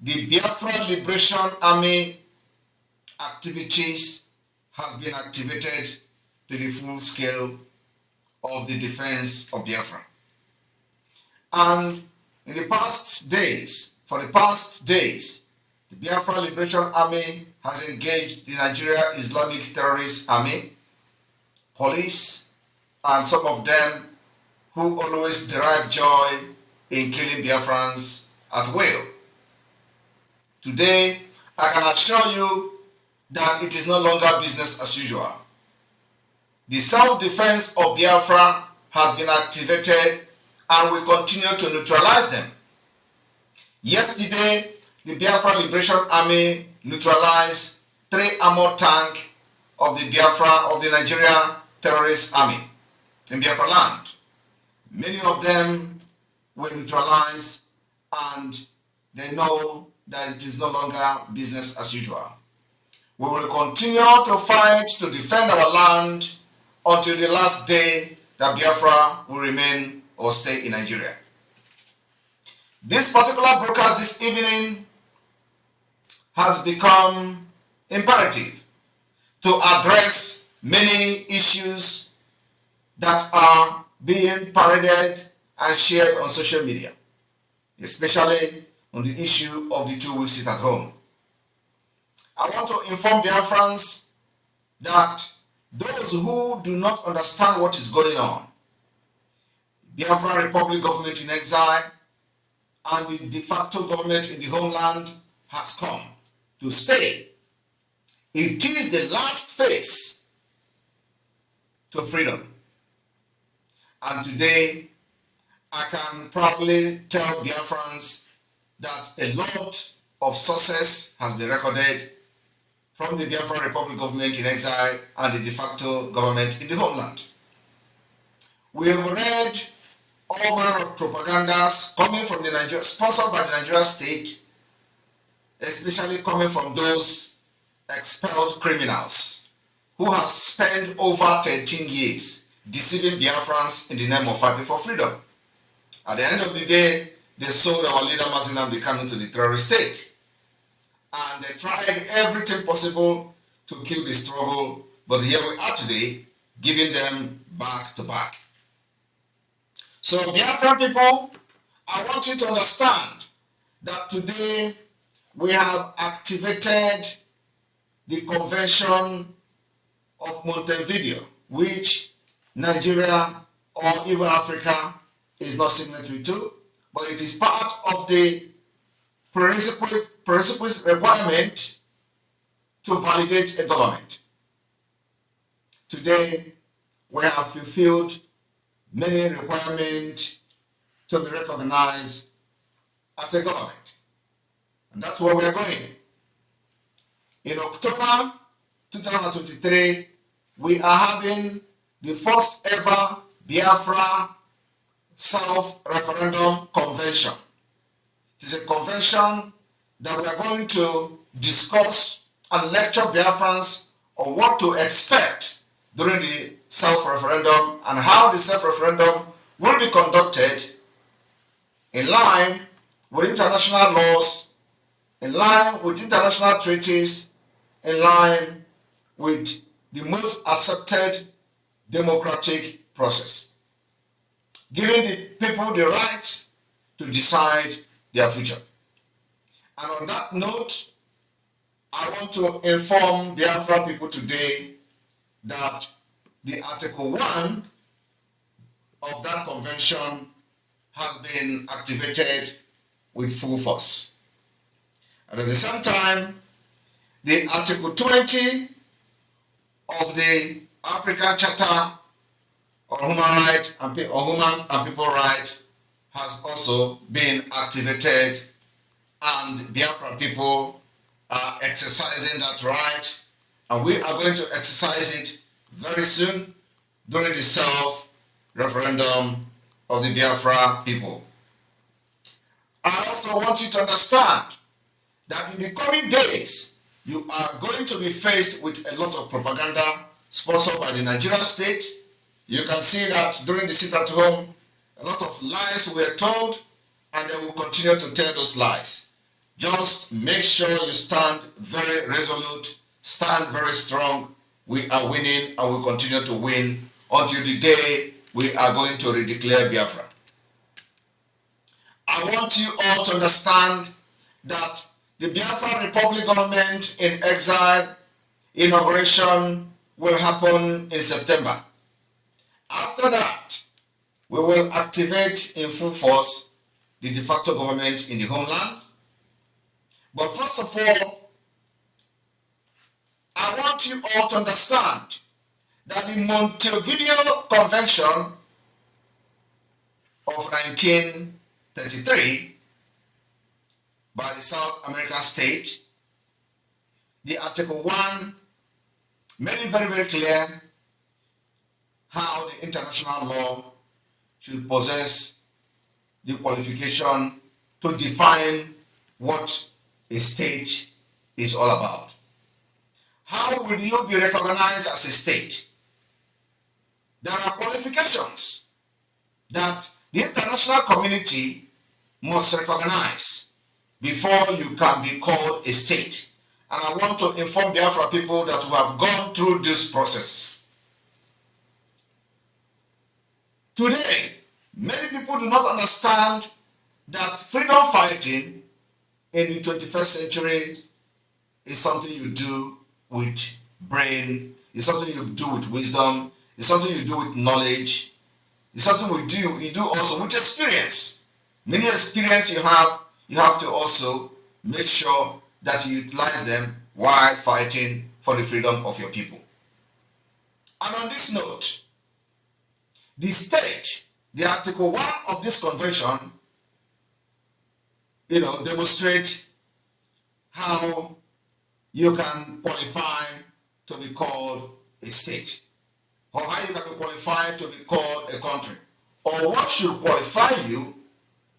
the Biafra Liberation Army activities has been activated to the full scale of the defense of Biafra. And in the past days, the Biafra Liberation Army has engaged the Nigeria Islamic Terrorist Army, police, and some of them who always derive joy in killing Biafrans at will. Today, I can assure you that it is no longer business as usual. The self-defense of Biafra has been activated and will continue to neutralize them. Yesterday, the Biafra Liberation Army neutralized 3 armored tanks of the Nigeria Terrorist Army in Biafra land. Many of them were neutralized, and they know that it is no longer business as usual. We will continue to fight to defend our land until the last day that Biafra will remain or stay in Nigeria. This particular broadcast this evening has become imperative to address many issues that are being paraded and shared on social media, especially on the issue of the 2-week sit at home. I want to inform Biafrans that those who do not understand what is going on, Biafra Republic government in exile and the de facto government in the homeland has come to stay. It is the last phase to freedom. And today, I can proudly tell Biafrans that a lot of success has been recorded from the Biafra Republic government in exile and the de facto government in the homeland. We have read all manner of propagandas coming from the Nigeria, sponsored by the Nigeria state, especially coming from those expelled criminals who have spent over 13 years deceiving Biafrans in the name of fighting for freedom. At the end of the day, they sold our leader Mazinam Kano to the terrorist state. And they tried everything possible to kill the struggle, but here we are today, giving them back to back. So Biafran people, I want you to understand that today we have activated the Convention of Montevideo, which Nigeria or even Africa is not signatory to, but it is part of the principles requirement to validate a government. Today, we have fulfilled many requirements to be recognized as a government. And that's where we are going. In October 2023, we are having the first ever Biafra Self-Referendum Convention. It is a convention that we are going to discuss and lecture Biafrans on what to expect during the self-referendum and how the self-referendum will be conducted in line with international laws, in line with international treaties, in line with the most accepted democratic process, giving the people the right to decide their future. And on that note, I want to inform the Biafra people today that the Article 1 of that convention has been activated with full force. And at the same time, the Article 20 of the African Charter on Human Rights and People Rights has also been activated, and Biafra people are exercising that right, and we are going to exercise it very soon during the self-referendum of the Biafra people. I also want you to understand that in the coming days, you are going to be faced with a lot of propaganda sponsored by the Nigeria state. You can see that during the sit at home, a lot of lies were told, and they will continue to tell those lies. Just make sure you stand very resolute, stand very strong. We are winning and we continue to win until the day we are going to redeclare Biafra. I want you all to understand that the Biafra Republic government in exile inauguration will happen in September. After that, we will activate in full force the de facto government in the homeland. But first of all, I want you all to understand that the Montevideo Convention of 1933 by the South American state, the Article 1 made it very, very clear how the international law should possess the qualification to define what a state is all about. How will you be recognized as a state? There are qualifications that the international community must recognize before you can be called a state. And I want to inform Biafra people that we have gone through this process. Today, many people do not understand that freedom fighting in the 21st century is something you do with brain, it's something you do with wisdom, it's something you do with knowledge, it's something you do also with experience. Many experience you have to also make sure that you utilize them while fighting for the freedom of your people. And on this note, the state, the Article 1 of this convention, demonstrates how you can qualify to be called a state, or how you can be qualified to be called a country, or what should qualify you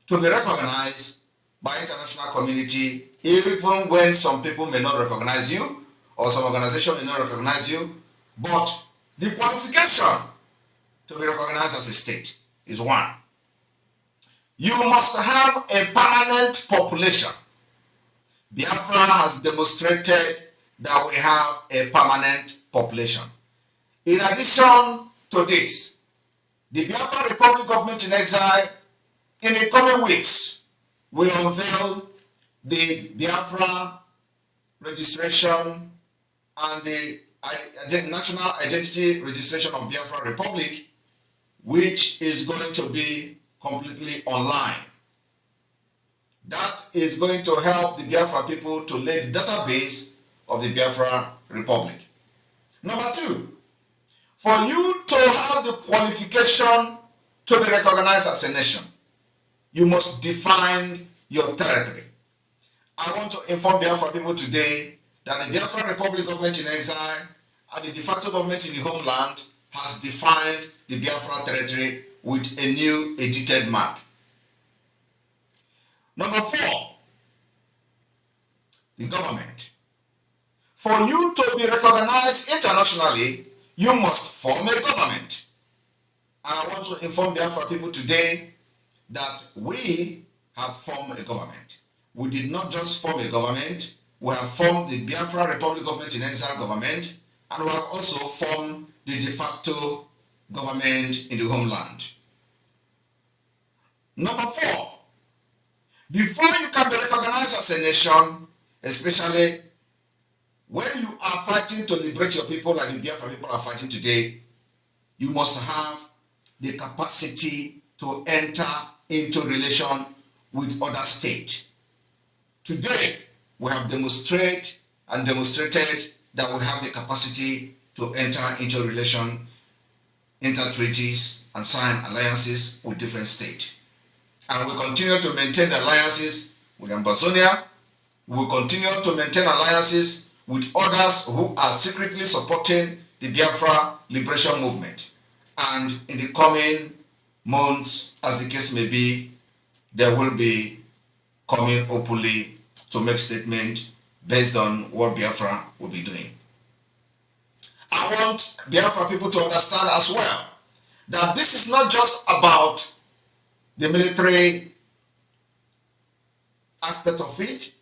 to be recognized by international community, even when some people may not recognize you, or some organization may not recognize you, but the qualification to be recognized as a state is 1. You must have a permanent population. Biafra has demonstrated that we have a permanent population. In addition to this, the Biafra Republic government in exile in the coming weeks will unveil the Biafra registration and the national identity registration of Biafra Republic, which is going to be completely online. That is going to help the Biafra people to lay the database of the Biafra Republic. Number 2, for you to have the qualification to be recognized as a nation, you must define your territory. I want to inform Biafra people today that the Biafra Republic government in exile and the de facto government in the homeland has defined the Biafra territory with a new edited map. Number 4, the government. For you to be recognized internationally, you must form a government. And I want to inform Biafra people today that we have formed a government. We did not just form a government, we have formed the Biafra Republic government in exile government, and we have also formed the de facto government in the homeland. Number 4, before you can be recognized as a nation, especially when you are fighting to liberate your people like the Biafra people are fighting today, you must have the capacity to enter into relation with other states. Today, we have demonstrated that we have the capacity to enter into relation, enter treaties, and sign alliances with different states. And we continue to maintain alliances with Ambazonia. We will continue to maintain alliances with others who are secretly supporting the Biafra liberation movement. And in the coming months, as the case may be, they will be coming openly to make statements based on what Biafra will be doing. I want Biafra people to understand as well that this is not just about the military aspect of it,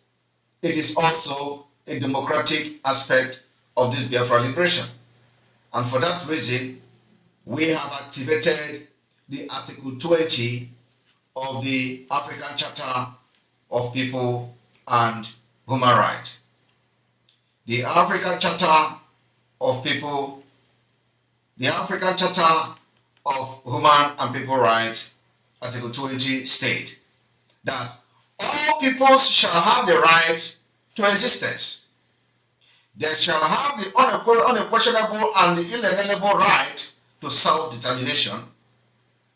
it is also a democratic aspect of this Biafra liberation. And for that reason, we have activated the Article 20 of the African Charter of People and Human Rights. The African Charter of People, the African Charter of Human and People Rights, Article 20 state that all peoples shall have the right to existence. They shall have the unquestionable and the inalienable right to self-determination.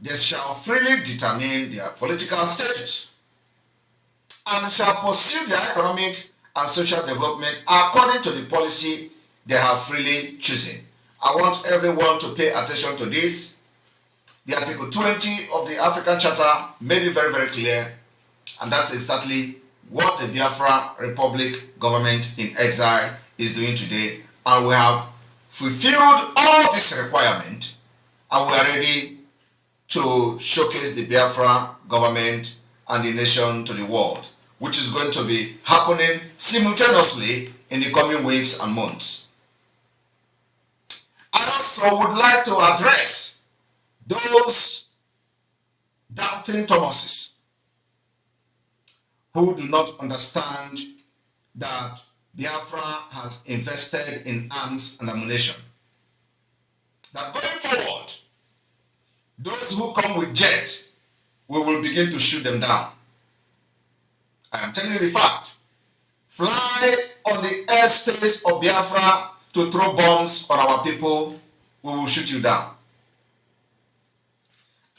They shall freely determine their political status and shall pursue their economic and social development according to the policy they have freely chosen. I want everyone to pay attention to this. The Article 20 of the African Charter made it very, very clear, and that's exactly what the Biafra Republic government in exile is doing today. And we have fulfilled all this requirement, and we are ready to showcase the Biafra government and the nation to the world, which is going to be happening simultaneously in the coming weeks and months. I also would like to address those doubting Thomases who do not understand that Biafra has invested in arms and ammunition. That going forward, those who come with jet, we will begin to shoot them down. I am telling you the fact. Fly on the airspace of Biafra to throw bombs on our people, we will shoot you down.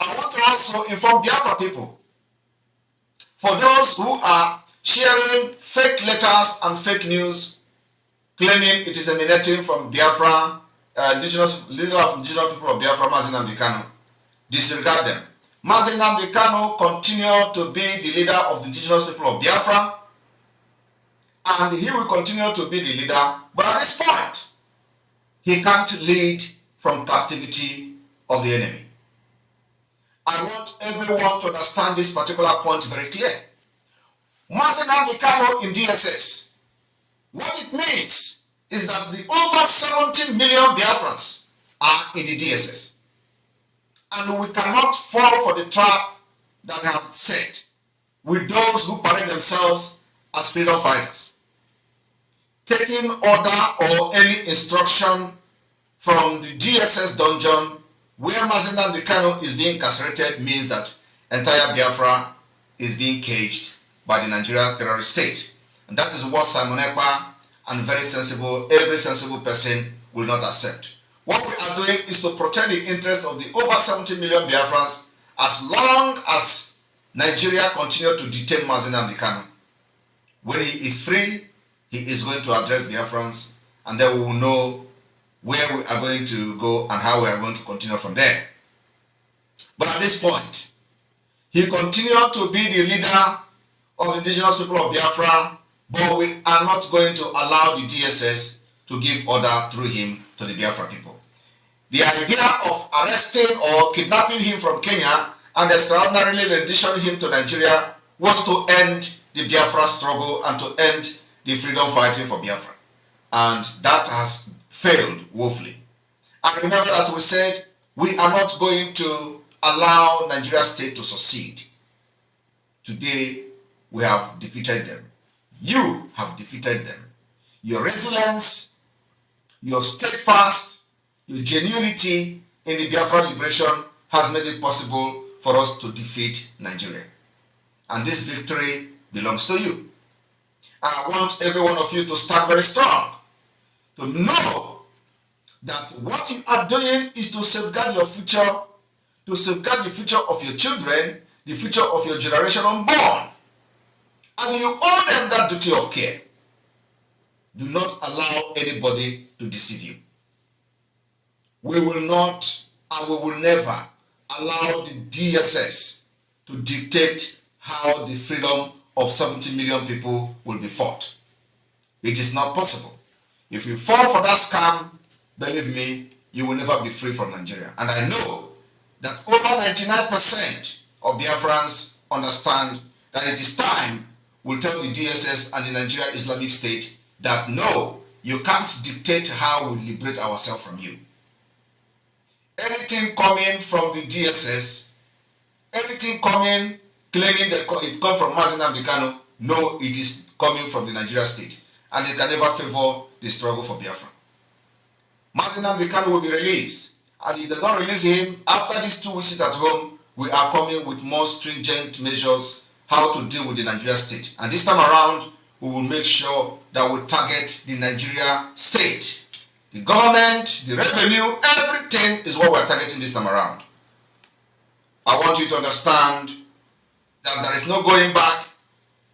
I want to also inform Biafra people, for those who are sharing fake letters and fake news, claiming it is emanating from Biafra, leader of indigenous people of Biafra, Kano, disregard them. Kano continue to be the leader of the indigenous people of Biafra, and he will continue to be the leader, but at this point, he can't lead from captivity of the enemy. I want everyone to understand this particular point very clear. Kano in DSS, what it means is that the over 70 million Biafrans are in the DSS. And we cannot fall for the trap that I have set with those who parade themselves as freedom fighters. Taking order or any instruction from the DSS dungeon where Kano is being incarcerated means that entire Biafra is being caged by the Nigerian terrorist state. And that is what Simon Ekpa and every sensible person will not accept. What we are doing is to protect the interest of the over 70 million Biafrans as long as Nigeria continue to detain Kano. When he is free, he is going to address Biafrans, and then we will know where we are going to go and how we are going to continue from there. But at this point, he continued to be the leader of the indigenous people of Biafra, but we are not going to allow the DSS to give order through him to the Biafra people. The idea of arresting or kidnapping him from Kenya and extraordinarily renditioning him to Nigeria was to end the Biafra struggle and to end the freedom fighting for Biafra. And that has failed woefully. And remember that we said we are not going to allow Nigeria state to succeed. Today, we have defeated them. You have defeated them. Your resilience, your steadfast, your genuinity in the Biafra liberation has made it possible for us to defeat Nigeria. And this victory belongs to you. And I want every one of you to stand very strong, to know that what you are doing is to safeguard your future, to safeguard the future of your children, the future of your generation unborn. And you owe them that duty of care. Do not allow anybody to deceive you. We will not and we will never allow the DSS to dictate how the freedom of 70 million people will be fought. It is not possible. If you fall for that scam, believe me, you will never be free from Nigeria. And I know that over 99% of Biafrans understand that it is time will tell the DSS and the Nigeria Islamic State that no, you can't dictate how we liberate ourselves from you. Anything coming from the DSS, anything coming claiming that it comes from Mazi Nnamdi Kanu, no, it is coming from the Nigeria state, and they can never favor the struggle for Biafra. Mazi Nnamdi Kanu will be released, and if they don't release him, after these 2 weeks at home, we are coming with more stringent measures how to deal with the Nigeria state. And this time around, we will make sure that we target the Nigeria state. The government, the revenue, everything is what we are targeting this time around. I want you to understand that there is no going back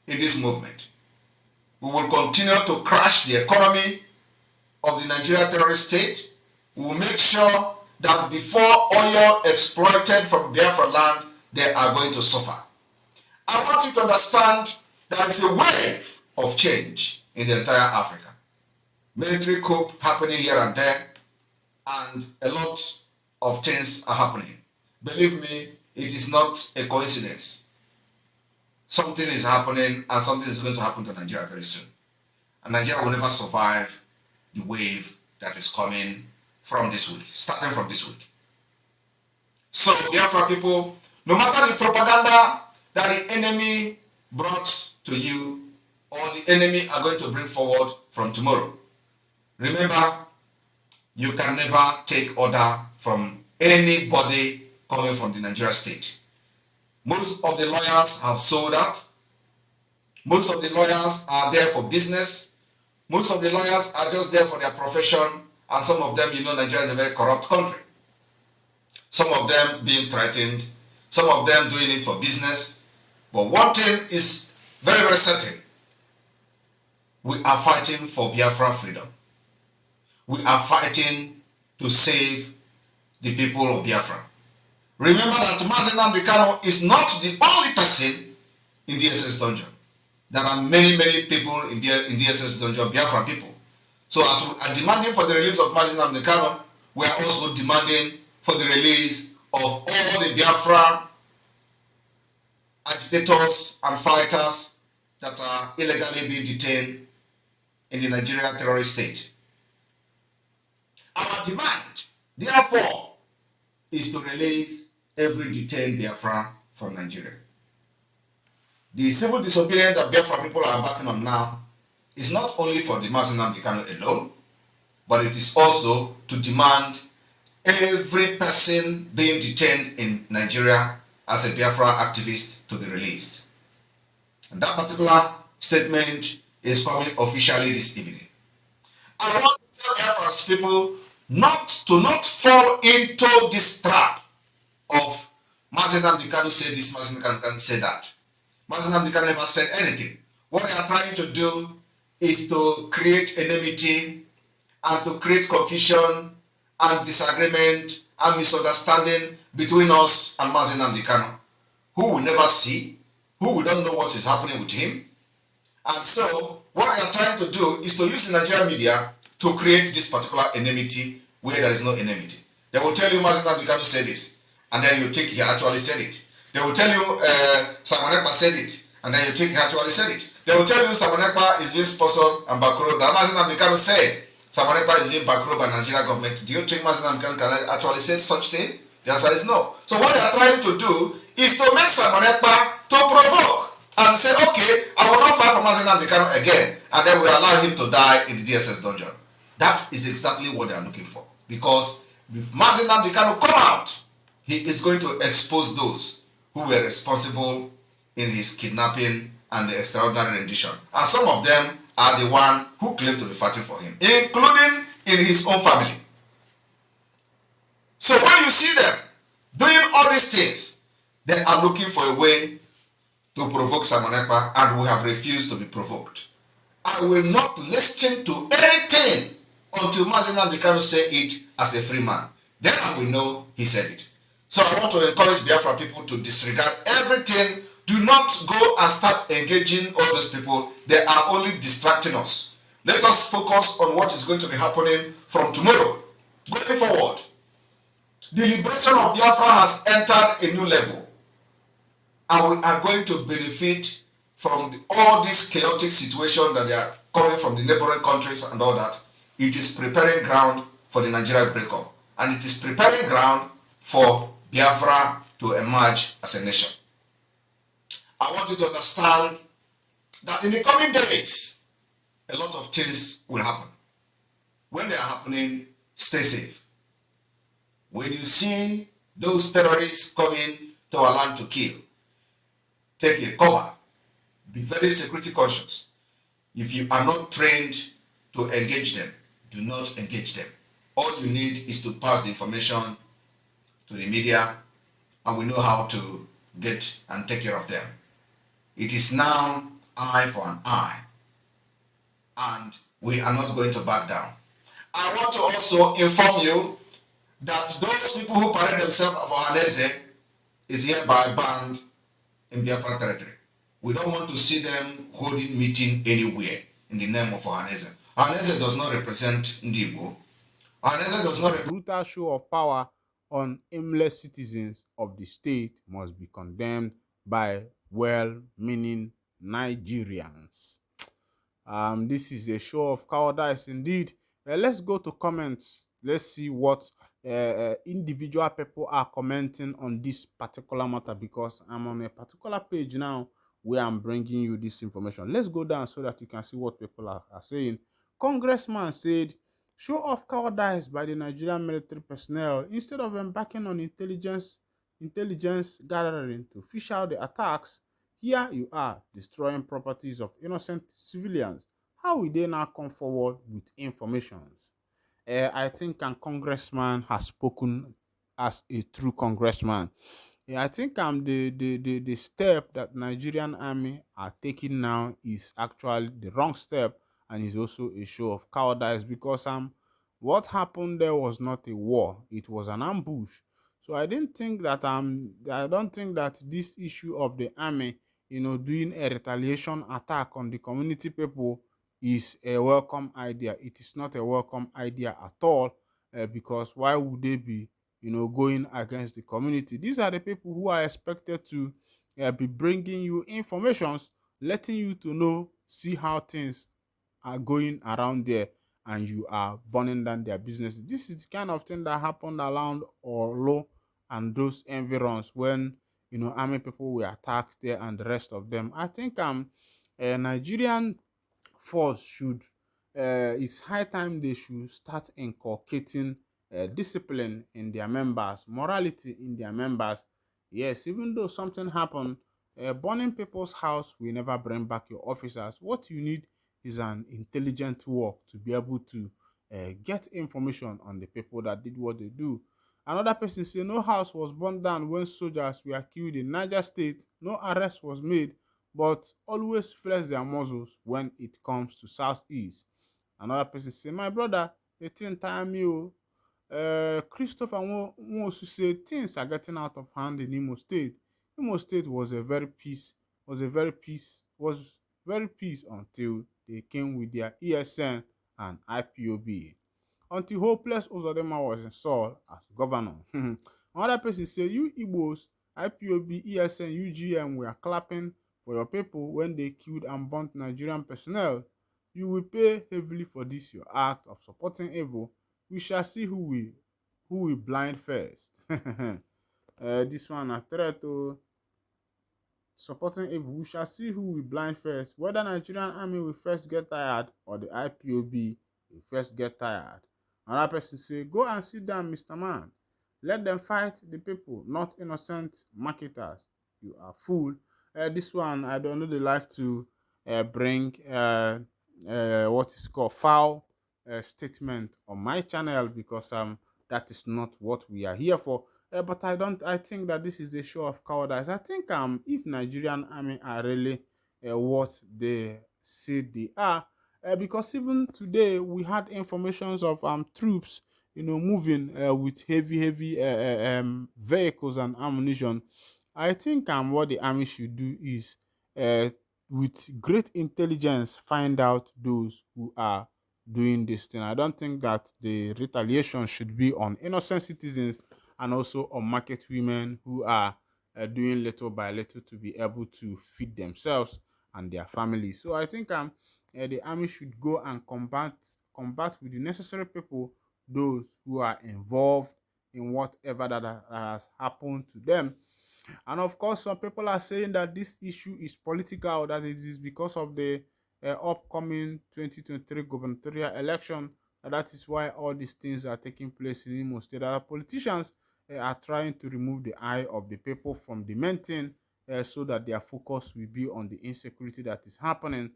in this movement. We will continue to crash the economy of the Nigeria terrorist state. We will make sure that before oil exploited from Biafra land, they are going to suffer. I want you to understand there is a wave of change in the entire Africa. Military coup happening here and there, and a lot of things are happening. Believe me, it is not a coincidence. Something is happening, and something is going to happen to Nigeria very soon. And Nigeria will never survive the wave that is coming from this week, starting from this week. So, Biafra people, no matter the propaganda that the enemy brought to you, or the enemy are going to bring forward from tomorrow, remember, you can never take order from anybody coming from the Nigeria state. Most of the lawyers have sold out. Most of the lawyers are there for business. Most of the lawyers are just there for their profession. And some of them, you know, Nigeria is a very corrupt country. Some of them being threatened. Some of them doing it for business. But one thing is very, very certain. We are fighting for Biafra freedom. We are fighting to save the people of Biafra. Remember that Mazi Nnamdi Kanu is not the only person in DSS dungeon. There are many, many people in DSS dungeon, Biafra people. So as we are demanding for the release of Mazi Nnamdi Kanu, we are also demanding for the release of all the Biafra agitators and fighters that are illegally being detained in the Nigerian terrorist state. Our demand, therefore, is to release every detained Biafra from Nigeria. The civil disobedience that Biafra people are embarking on now is not only for the Mazi Nnamdi Kanu alone, but it is also to demand every person being detained in Nigeria as a Biafra activist to be released. And that particular statement is coming officially this evening. I want to tell Biafra's people not fall into this trap of Mazi Nnamdi Kanu say this, Mazi Nnamdi Kanu say that. Mazi Nnamdi Kanu never said anything. What they are trying to do is to create enmity and to create confusion and disagreement and misunderstanding between us and Mazi Nnamdi Kanu, who will never see, who will don't know what is happening with him. And so, what they are trying to do is to use the Nigerian media to create this particular enmity where there is no enmity. They will tell you Mazi Nnamdi Kanu said this, and then you think he actually said it. They will tell you Simon Ekpa said it, and then you think he actually said it. They will tell you Simon Ekpa is being sponsored and backrolled. That Mazi Nnamdi Kanu said Simon Ekpa is being backrolled by Nigerian government. Do you think Mazi Nnamdi Kanu can actually say such thing? The answer is no. So what they are trying to do is to make Simon Ekpa to provoke and say, okay, I will not fight for Mazi Nnamdi Kanu again, and then we allow him to die in the DSS dungeon. That is exactly what they are looking for. Because if Mazi Nnamdi Kanu come out, he is going to expose those who were responsible in his kidnapping and the extraordinary rendition. And some of them are the one who claim to be fighting for him, including in his own family. So when you see them doing all these things, they are looking for a way to provoke Simon Ekpa, and we have refused to be provoked. I will not listen to anything until Mazi Nnamdi Kanu say it as a free man. Then I will know he said it. So I want to encourage Biafra people to disregard everything. Do not go and start engaging all those people. They are only distracting us. Let us focus on what is going to be happening from tomorrow. Going forward, the liberation of Biafra has entered a new level. And we are going to benefit from all this chaotic situation that they are coming from the neighboring countries and all that, it is preparing ground for the Nigeria breakup. And it is preparing ground for Biafra to emerge as a nation. I want you to understand that in the coming days, a lot of things will happen. When they are happening, stay safe. When you see those terrorists coming to our land to kill, take a cover. Be very security conscious. If you are not trained to engage them, do not engage them. All you need is to pass the information to the media, and we know how to get and take care of them. It is now eye for an eye, and we are not going to back down. I want to also inform you that those people who parade themselves of Ohaneze is hereby banned in Biafra territory. We don't want to see them holding meeting anywhere in the name of Ohaneze. Ohaneze does not represent Ndigbo. Ohaneze does not represent... Brutal show of power on aimless citizens of the state must be condemned by well-meaning Nigerians. This is a show of cowardice indeed. Let's go to comments. Let's see what individual people are commenting on this particular matter, because I'm on a particular page now where I'm bringing you this information. Let's go down so that you can see what people are saying. Congressman said, show of cowardice by the Nigerian military personnel instead of embarking on intelligence gathering to fish out the attacks. Here you are destroying properties of innocent civilians. How will they now come forward with informations? I think a congressman has spoken as a true congressman. I think the step that Nigerian army are taking now is actually the wrong step, and is also a show of cowardice, because what happened there was not a war, it was an ambush. So I don't think that this issue of the army, doing a retaliation attack on the community people is a welcome idea. It is not a welcome idea at all, because why would they be, going against the community? These are the people who are expected to be bringing you informations, letting you to know, see how things are going around there, and you are burning down their businesses. This is the kind of thing that happened around Orlo and those environs when army people were attacked there and the rest of them. I think a Nigerian force should it's high time they should start inculcating discipline in their members, morality in their members. Yes, even though something happened, burning people's house will never bring back your officers. What you need is an intelligent work to be able to get information on the people that did what they do. Another person say no house was burned down when soldiers were killed in Niger State. No arrest was made, but always flex their muscles when it comes to Southeast. Another person say, my brother, the thing tire me. Christopher Nwosu said things are getting out of hand in Imo State. Imo State was very peace until they came with their ESN and IPOB. Until hopeless Uzodinma was installed as governor. Another person say, you Igbos, IPOB, ESN, UGM were clapping for your people when they killed and burnt Nigerian personnel. You will pay heavily for this your act of supporting evil. We shall see who will blind first. This one a threat to supporting evil. We shall see who will blind first. Whether Nigerian army will first get tired or the IPOB will first get tired. Another person say, go and sit down, Mr. Man. Let them fight the people, not innocent marketers. You are fool. This one, I don't know, they like to bring what is called foul statement on my channel, because that is not what we are here for. But I think that this is a show of cowardice. I think if Nigerian army are really what they say they are, because even today we had informations of troops moving with heavy vehicles and ammunition. I think what the army should do is with great intelligence find out those who are doing this thing. I don't think that the retaliation should be on innocent citizens and also on market women who are doing little by little to be able to feed themselves. and their families. So I think the army should go and combat with the necessary people, those who are involved in whatever that has happened to them. And of course, some people are saying that this issue is political, that it is because of the upcoming 2023 gubernatorial election. And that is why all these things are taking place in Imo State. That politicians are trying to remove the eye of the people from the main thing, so that their focus will be on the insecurity that is happening,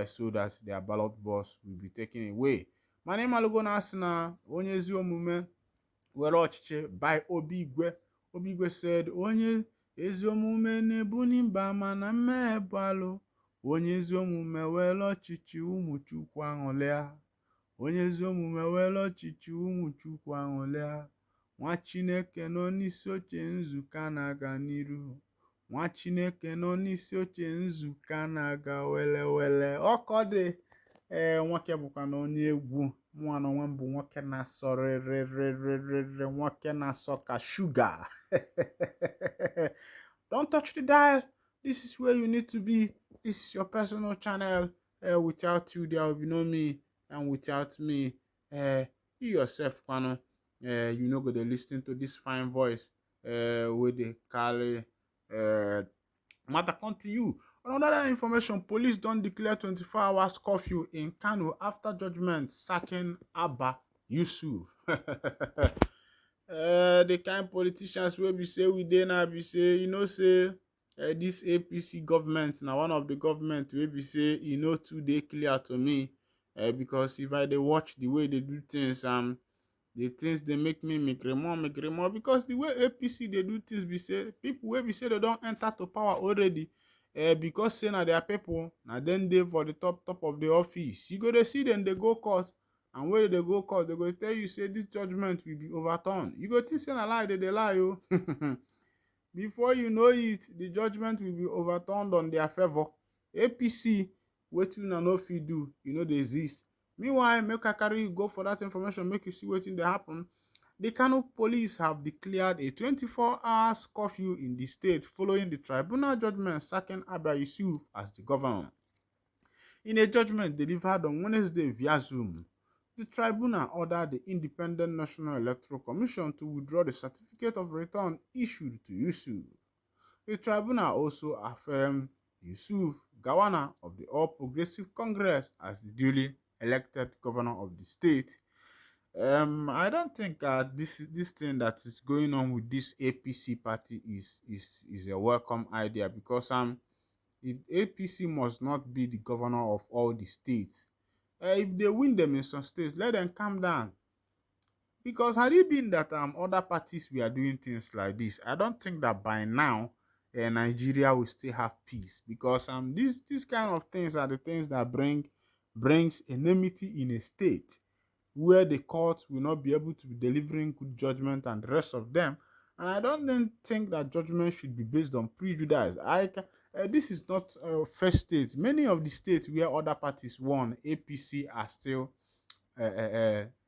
so that their ballot box will be taken away. My name is Alugona Asina, onye ezi omume were ọchịchị by Obigwe. Obigwe said, onye ezi omume na-ebuni mba mana mmehie bụ alụ. Onye ezi omume were ọchịchị ụmụ Chukwu aṅụrịa. Onye ezi omume were ọchịchị ụmụ Chukwu aṅụrịa. Nwa Chineke nọ n'isi oche nzukọ na-aga n'iru. Nwa Chineke nọ n'isi oche nzukọ na-aga wele wele. Ọkọ dị nwoke bụkwa na onye egwu. Mụ na onwe m bụ nwoke na-asọ rere, nwoke na-asọ ka shuga. Don't touch the dial. This is where you need to be. This is your personal channel. Without you, there will be no me. And without me, you yourself, Kano, you know, go to listen to this fine voice with the carry matter come to you. On other information, police don't declare 24 hours curfew in Kano after judgment sacking Abba Yusuf. The kind politicians wey be say we dey now be say, you know, say this APC government na one of the government wey be say e no too dey clear to me, because if I dey watch the way they do things, the things they make me make more, because the way APC they do things be say people wey be say they don't enter to power already, because say na their people, na then they for the top of the office. You go to see them, they go court, and when they go court, they go tell you say this judgment will be overturned. You go think say na lie, they lie you. Before you know it, the judgment will be overturned on their favor. APC, wetin una no fit do, you know they exist. Meanwhile, make I carry you go for that information, make you see wetin dey happen. The Kano police have declared a 24-hour curfew in the state following the tribunal judgment sacking Abba Yusuf as the governor. In a judgment delivered on Wednesday via Zoom, the tribunal ordered the Independent National Electoral Commission to withdraw the certificate of return issued to Yusuf. The tribunal also affirmed Yusuf Gawana of the All Progressive Congress as the duly elected governor of the state. I don't think this thing that is going on with this APC party is a welcome idea, because APC must not be the governor of all the states. If they win them in some states, let them calm down. Because had it been that other parties were doing things like this, I don't think that by now Nigeria will still have peace. Because these kind of things are the things that brings enmity in a state, where the court will not be able to be delivering good judgment and the rest of them. And I don't then think that judgment should be based on prejudice. This is not first state. Many of the states where other parties won, APC are still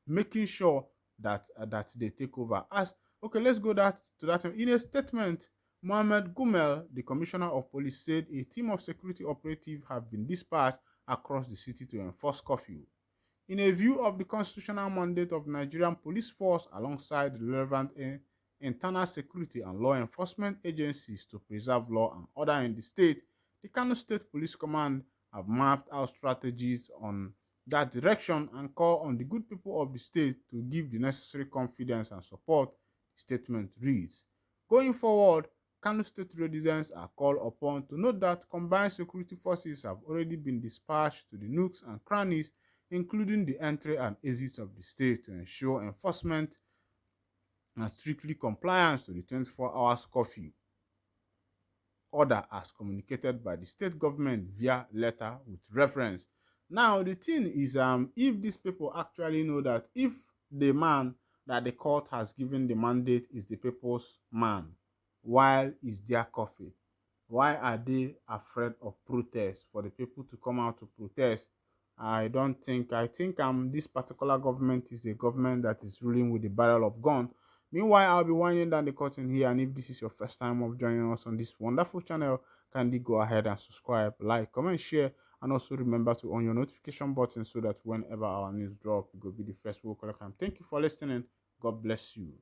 making sure that they take over. Okay, let's go to that. In a statement, Mohammed Gumel, the commissioner of police, said a team of security operatives have been dispatched across the city to enforce curfew. In a view of the constitutional mandate of Nigerian police force alongside the relevant internal security and law enforcement agencies to preserve law and order in the state, the Kano State Police Command have mapped out strategies on that direction and call on the good people of the state to give the necessary confidence and support, the statement reads. Going forward, Kano State residents are called upon to note that combined security forces have already been dispatched to the nooks and crannies, including the entry and exits of the state, to ensure enforcement and strictly compliance to the 24 hours curfew order as communicated by the state government via letter with reference. Now, the thing is, if these people actually know that if the man that the court has given the mandate is the people's man, while is their coffee, why are they afraid of protest, for the people to come out to protest? I think this particular government is a government that is ruling with the barrel of gun, Meanwhile, I'll be winding down the curtain here, and if this is your first time of joining us on this wonderful channel, kindly go ahead and subscribe, like, comment, share, and also remember to on your notification button so that whenever our news drop, you will be the first will collect them. Thank you for listening. God bless you.